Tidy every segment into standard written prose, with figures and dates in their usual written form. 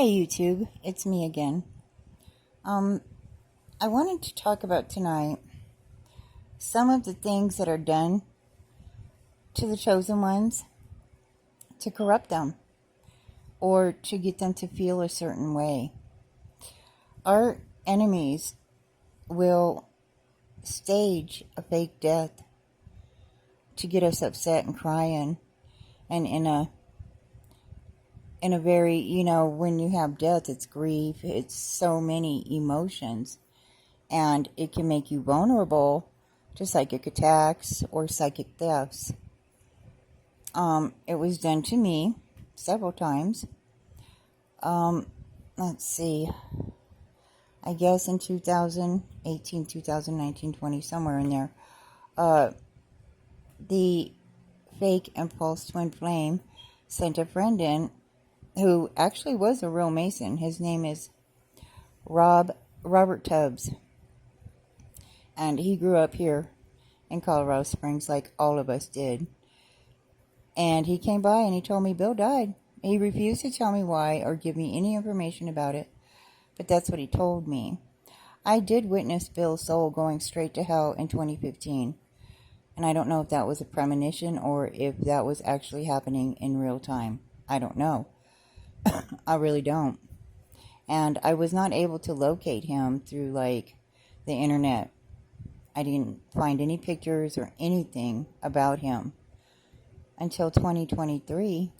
Hey YouTube, it's me again. I wanted to talk about tonight some of the things that are done to the chosen ones to corrupt them or to get them to feel a certain way. Our enemies will stage a fake death to get us upset and crying, and in a very, when you have death, it's grief, it's so many emotions, and it can make you vulnerable to psychic attacks or psychic thefts. It was done to me several times. Let's see, I guess in 2018, 2019, 20, somewhere in there, the fake and false twin flame sent a friend in who actually was a real Mason. His name is Robert Tubbs. And he grew up here in Colorado Springs like all of us did. And he came by and he told me Bill died. He refused to tell me why or give me any information about it. But that's what he told me. I did witness Bill's soul going straight to hell in 2015. And I don't know if that was a premonition or if that was actually happening in real time. I don't know. I really don't. And I was not able to locate him through like the internet. I didn't find any pictures or anything about him until 2023.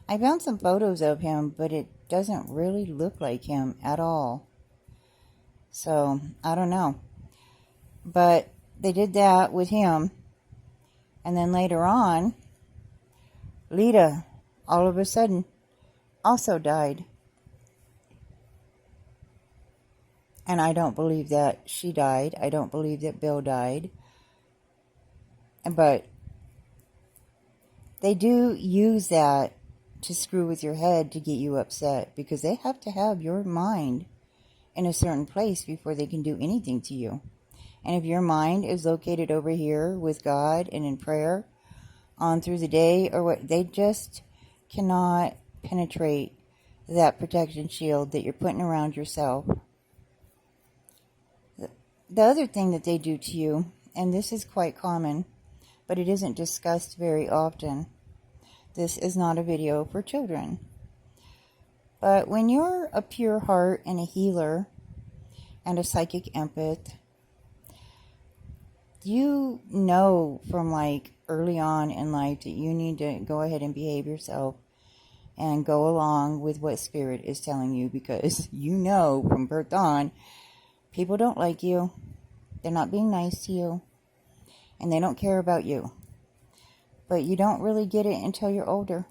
I found some photos of him, but it doesn't really look like him at all. So, I don't know. But they did that with him. And then later on, Lita, all of a sudden, also died. And I don't believe that she died. I don't believe that Bill died. But they do use that to screw with your head to get you upset, because they have to have your mind in a certain place before they can do anything to you. And if your mind is located over here with God and in prayer on through the day, or what, they just cannot penetrate that protection shield that you're putting around yourself. The other thing that they do to you, and this is quite common, but it isn't discussed very often. This is not a video for children. But when you're a pure heart and a healer and a psychic empath, you know from like early on in life that you need to go ahead and behave yourself and go along with what Spirit is telling you, because you know from birth on, people don't like you, they're not being nice to you, and they don't care about you. But you don't really get it until you're older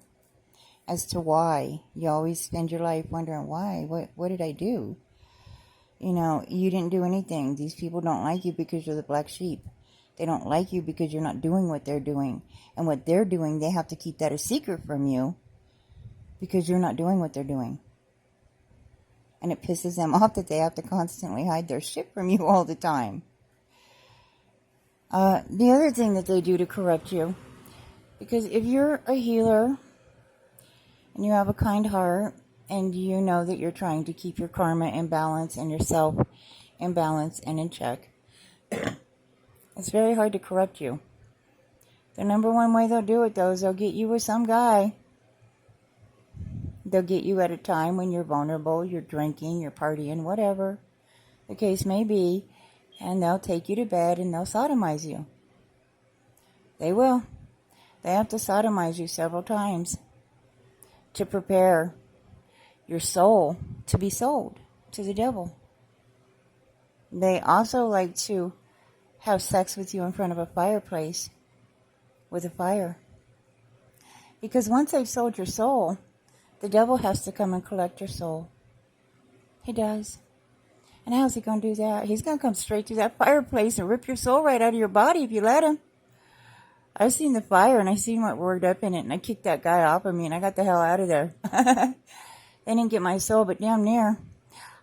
as to why. You always spend your life wondering, why? What did I do? You didn't do anything. These people don't like you because you're the black sheep. They don't like you because you're not doing what they're doing. And what they're doing, they have to keep that a secret from you because you're not doing what they're doing. And it pisses them off that they have to constantly hide their shit from you all the time. The other thing that they do to corrupt you, because if you're a healer and you have a kind heart and you know that you're trying to keep your karma in balance and yourself in balance and in check, it's very hard to corrupt you. The number one way they'll do it, though, is they'll get you with some guy. They'll get you at a time when you're vulnerable, you're drinking, you're partying, whatever the case may be, and they'll take you to bed and they'll sodomize you. They will. They have to sodomize you several times to prepare your soul to be sold to the devil. They also like to have sex with you in front of a fireplace with a fire. Because once they've sold your soul, the devil has to come and collect your soul. He does. And how's he going to do that? He's going to come straight through that fireplace and rip your soul right out of your body if you let him. I've seen the fire and I seen what worked up in it, and I kicked that guy off of me and I got the hell out of there. They didn't get my soul, but damn near.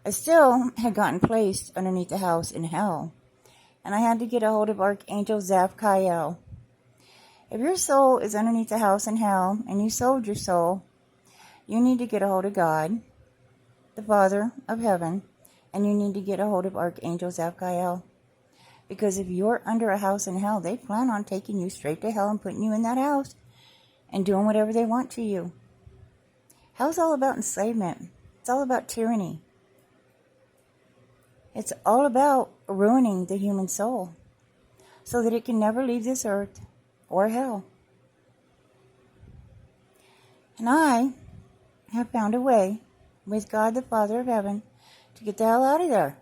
I still had gotten placed underneath the house in hell. And I had to get a hold of Archangel Zaphael. If your soul is underneath the house in hell and you sold your soul, You need to get a hold of God, the Father of heaven, and you need to get a hold of Archangel Zaphael. Because if you're under a house in hell, they plan on taking you straight to hell and putting you in that house and doing whatever they want to you. Hell's all about enslavement. It's all about tyranny. It's all about ruining the human soul so that it can never leave this earth or hell. And I have found a way with God the Father of Heaven to get the hell out of there.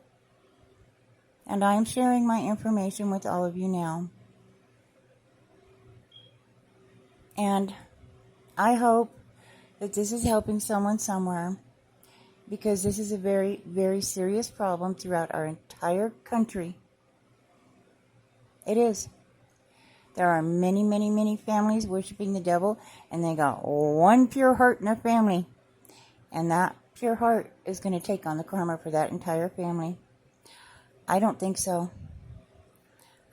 And I am sharing my information with all of you now. And I hope that this is helping someone somewhere, because this is a very, very serious problem throughout our entire country. It is. There are many, many, many families worshiping the devil, and they got one pure heart in their family. And that pure heart is going to take on the karma for that entire family. I don't think so.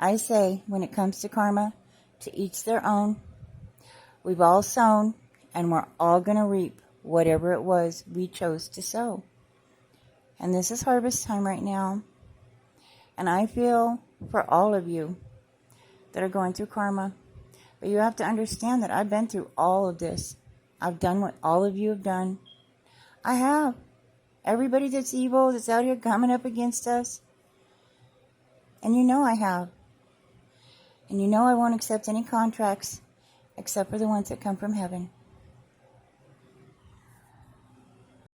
I say, when it comes to karma, to each their own. We've all sown, and we're all going to reap whatever it was we chose to sow. And this is harvest time right now. And I feel for all of you that are going through karma. But you have to understand that I've been through all of this. I've done what all of you have done. I have. Everybody that's evil, that's out here coming up against us. And you know I have. And you know I won't accept any contracts except for the ones that come from heaven.